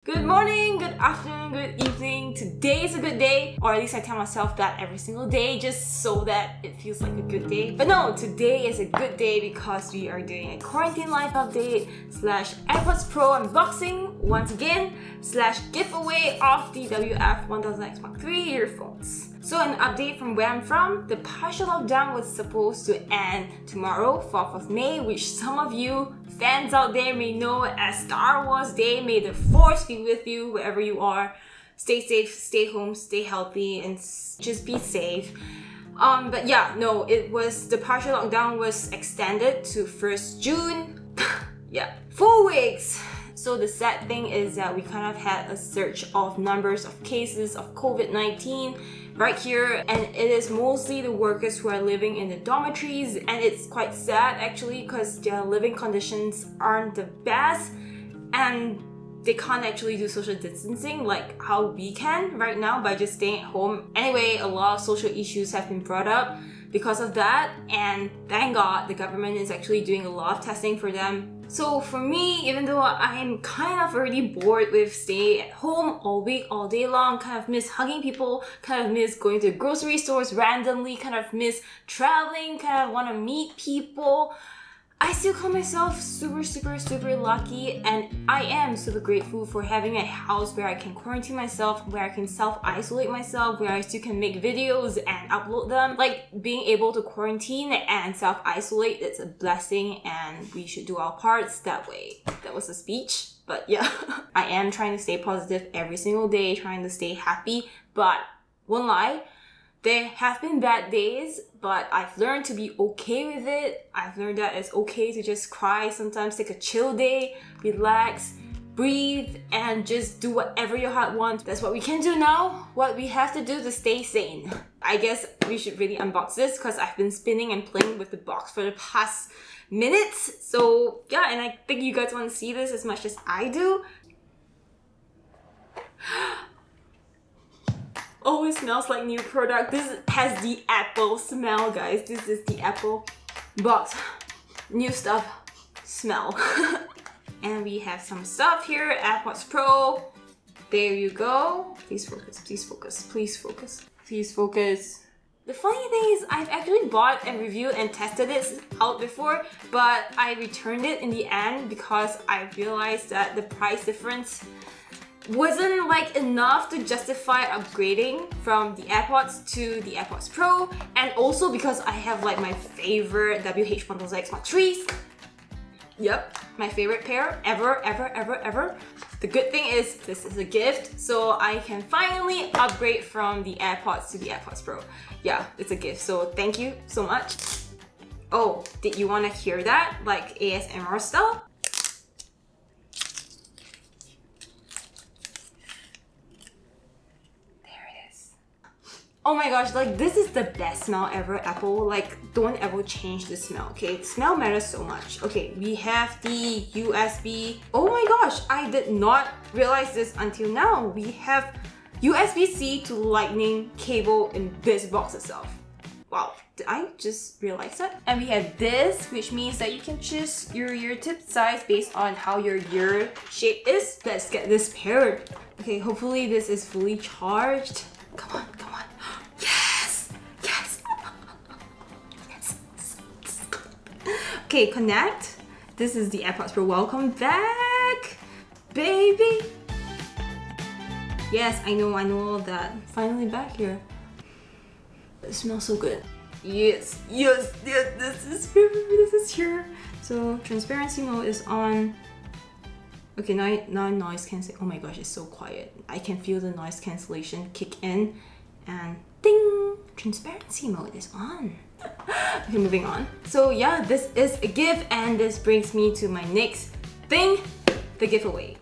Good morning, good afternoon, good evening. Today is a good day, or at least I tell myself that every single day just so that it feels like a good day. But no, today is a good day because we are doing a quarantine life update slash AirPods Pro unboxing once again slash giveaway of the WF-1000xm3 earphones. So an update from where I'm from, the partial lockdown was supposed to end tomorrow, 4th of May, which some of you fans out there may know as Star Wars Day. May the Force be with you wherever you are. Stay safe, stay home, stay healthy, and just be safe. But yeah, no, the partial lockdown was extended to 1st June. Yeah, 4 weeks. So the sad thing is that we kind of had a surge of numbers of cases of COVID-19 right here, and it is mostly the workers who are living in the dormitories, and it's quite sad actually because their living conditions aren't the best and they can't actually do social distancing like how we can right now by just staying at home. Anyway, a lot of social issues have been brought up because of that, and thank God the government is actually doing a lot of testing for them. So for me, even though I'm kind of already bored with staying at home all week, all day long, kind of miss hugging people, kind of miss going to grocery stores randomly, kind of miss traveling, kind of want to meet people, I still call myself super lucky, and I am super grateful for having a house where I can quarantine myself, where I can self-isolate myself, where I still can make videos and upload them. Like, being able to quarantine and self-isolate, it's a blessing and we should do our parts that way. That was a speech, but yeah. I am trying to stay positive every single day, trying to stay happy, but won't lie, there have been bad days, but I've learned to be okay with it. I've learned that it's okay to just cry sometimes, take a chill day, relax, breathe, and just do whatever your heart wants. That's what we can do now, what we have to do to stay sane. I guess we should really unbox this because I've been spinning and playing with the box for the past minutes. So yeah, and I think you guys want to see this as much as I do. Oh, it smells like new product. This has the Apple smell, guys. This is the Apple box. New stuff smell. And we have some stuff here. AirPods Pro. There you go. Please focus, please focus, please focus, please focus. The funny thing is, I've actually bought and reviewed and tested it out before, but I returned it in the end because I realized that the price difference wasn't like enough to justify upgrading from the AirPods to the AirPods Pro, and also because I have like my favorite WH-1000xm3s. Yep, my favorite pair ever. The good thing is this is a gift, so I can finally upgrade from the AirPods to the AirPods Pro. Yeah, it's a gift, so thank you so much. Oh, did you want to hear that? Like ASMR style? Oh my gosh, like this is the best smell ever, Apple. Like, don't ever change the smell, okay? Smell matters so much. Okay, we have the USB. Oh my gosh, I did not realize this until now. We have USB-C to Lightning cable in this box itself. Wow, did I just realize that? And we have this, which means that you can choose your ear tip size based on how your ear shape is. Let's get this paired. Okay, hopefully this is fully charged. Come on. Okay, connect. This is the AirPods Pro. Welcome back, baby. Yes, I know that. Finally back here. It smells so good. Yes, this is here. So transparency mode is on. Okay, now noise cancellation. Oh my gosh, it's so quiet. I can feel the noise cancellation kick in, and ding! Transparency mode is on. Okay, moving on. So yeah, this is a gift, and this brings me to my next thing, the giveaway.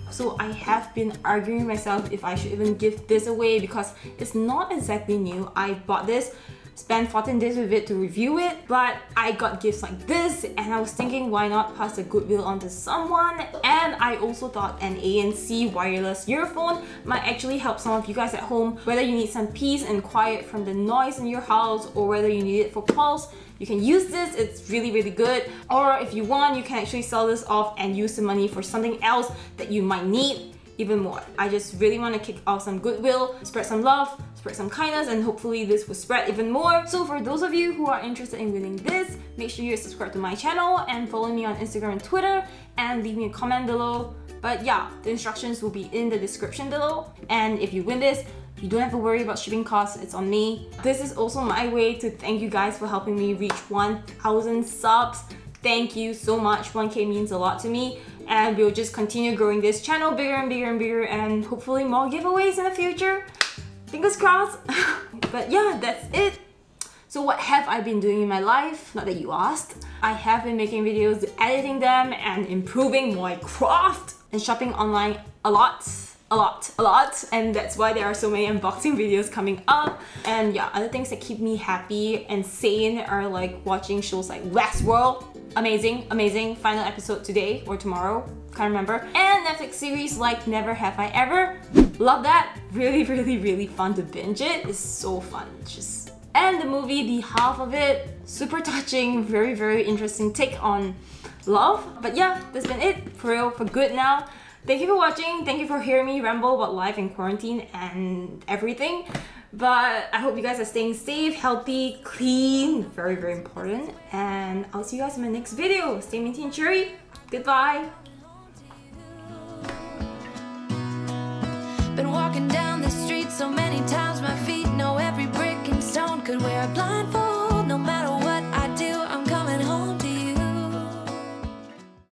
So I have been arguing myself if I should even give this away because it's not exactly new. I bought this, spent 14 days with it to review it, but I got gifts like this, and I was thinking why not pass the goodwill on to someone. And I also thought an ANC wireless earphone might actually help some of you guys at home, whether you need some peace and quiet from the noise in your house or whether you need it for calls, You can use this, it's really, really good. Or if you want, you can actually sell this off and use the money for something else that you might need even more. I just really want to kick off some goodwill, spread some love, spread some kindness, and hopefully this will spread even more. So for those of you who are interested in winning this, make sure you subscribe to my channel and follow me on Instagram and Twitter, and leave me a comment below. But yeah, the instructions will be in the description below. And if you win this, you don't have to worry about shipping costs, it's on me. This is also my way to thank you guys for helping me reach 1,000 subs. Thank you so much, 1K means a lot to me. And we'll just continue growing this channel bigger and bigger and bigger, and hopefully more giveaways in the future. Fingers crossed. But yeah, that's it. So what have I been doing in my life? Not that you asked. I have been making videos, editing them, and improving my craft, and shopping online a lot. And that's why there are so many unboxing videos coming up. And yeah, other things that keep me happy and sane are like watching shows like Westworld. Amazing final episode today or tomorrow, can't remember. And Netflix series like Never Have I Ever. Love that. Really fun to binge it. It's so fun. And the movie The Half of It, super touching, very interesting take on love. But yeah, that's been it for real, for good now. Thank you for watching. Thank you for hearing me ramble about life in quarantine and everything. But I hope you guys are staying safe, healthy, clean, very important. And I'll see you guys in my next video. Stay minty and cheery. Goodbye. Been walking down the street so many times my feet know every brick and stone could wear a blindfold.